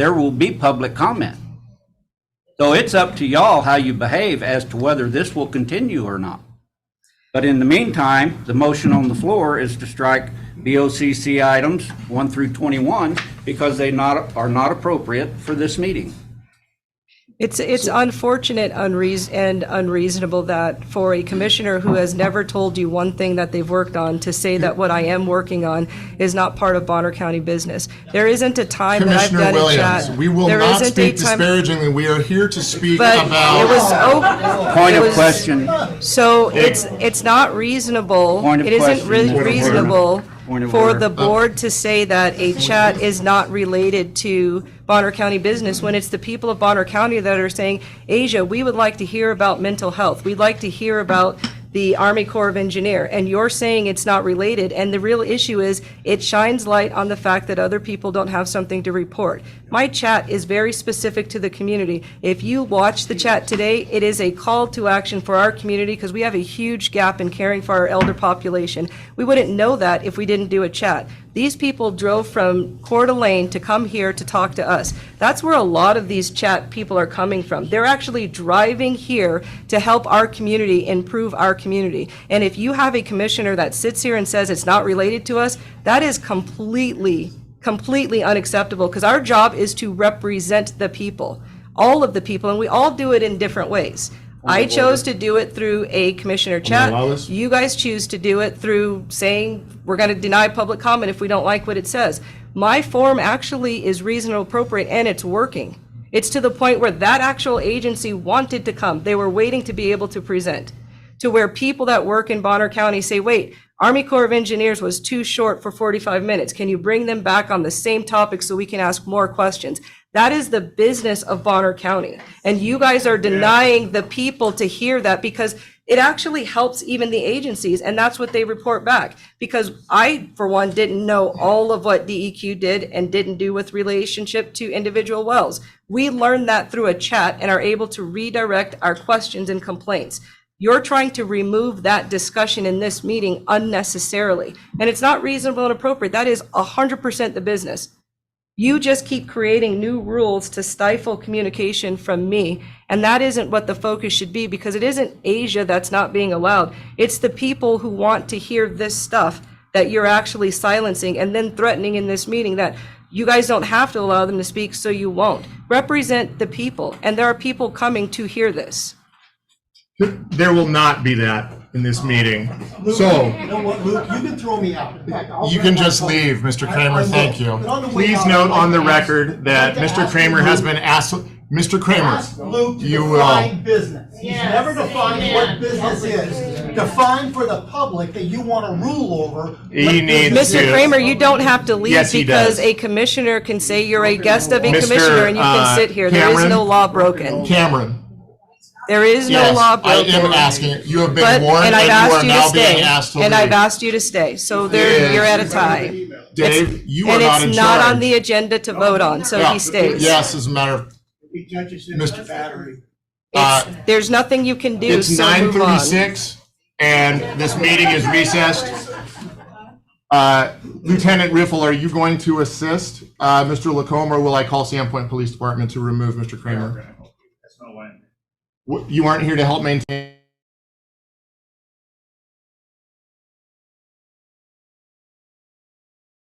there will be public comment. So it's up to y'all how you behave as to whether this will continue or not. But in the meantime, the motion on the floor is to strike BOCC items 1 through 21 because they are not appropriate for this meeting. It's unfortunate and unreasonable that for a commissioner who has never told you one thing that they've worked on to say that what I am working on is not part of Bonner County business. There isn't a time that I've done a chat. We will not speak disparagingly. We are here to speak about. Point of question. So it's not reasonable. It isn't really reasonable for the board to say that a chat is not related to Bonner County business when it's the people of Bonner County that are saying, Asia, we would like to hear about mental health. We'd like to hear about the Army Corps of Engineer, and you're saying it's not related. And the real issue is it shines light on the fact that other people don't have something to report. My chat is very specific to the community. If you watch the chat today, it is a call to action for our community because we have a huge gap in caring for our elder population. We wouldn't know that if we didn't do a chat. These people drove from Coeur d'Alene to come here to talk to us. That's where a lot of these chat people are coming from. They're actually driving here to help our community improve our community. And if you have a commissioner that sits here and says it's not related to us, that is completely unacceptable because our job is to represent the people, all of the people, and we all do it in different ways. I chose to do it through a commissioner chat. You guys choose to do it through saying we're going to deny public comment if we don't like what it says. My form actually is reasonable, appropriate, and it's working. It's to the point where that actual agency wanted to come. They were waiting to be able to present. To where people that work in Bonner County say, wait, Army Corps of Engineers was too short for 45 minutes. Can you bring them back on the same topic so we can ask more questions? That is the business of Bonner County. And you guys are denying the people to hear that because it actually helps even the agencies. And that's what they report back. Because I, for one, didn't know all of what DEQ did and didn't do with relationship to individual wells. We learned that through a chat and are able to redirect our questions and complaints. You're trying to remove that discussion in this meeting unnecessarily. And it's not reasonable and appropriate. That is 100% the business. You just keep creating new rules to stifle communication from me. And that isn't what the focus should be because it isn't Asia that's not being allowed. It's the people who want to hear this stuff that you're actually silencing and then threatening in this meeting that you guys don't have to allow them to speak, so you won't. Represent the people. And there are people coming to hear this. There will not be that in this meeting. Luke, so, you know what, Luke, you can throw me out. You can just leave, Mr. Kramer. Thank you. Please note on the record that Mr. Kramer has been asked. Mr. Kramer, ask Luke to define business. He's never defined what business is. Define for the public that you want to rule over. He needs Mr. Kramer, you don't have to leave Yes, he because does. a commissioner can say you're a guest of a commissioner and you can sit here. There is Cameron? no law broken. Cameron. There is no Yes, law broken. I am asking. You have been warned, and I've you asked are you now to being stay. asked to And leave. I've asked you to stay. So there, you're at a tie. Dave, you are And not in it's charge. not on the agenda to vote on, so he stays. Yes, as a matter of. Mr. Battery. There's nothing you can do, It's so move on. 9:36, and this meeting is recessed. Lieutenant Riffle, are you going to assist Mr. Lacombe, or will I call Sandpoint Police Department to remove Mr. Kramer? You aren't here to help maintain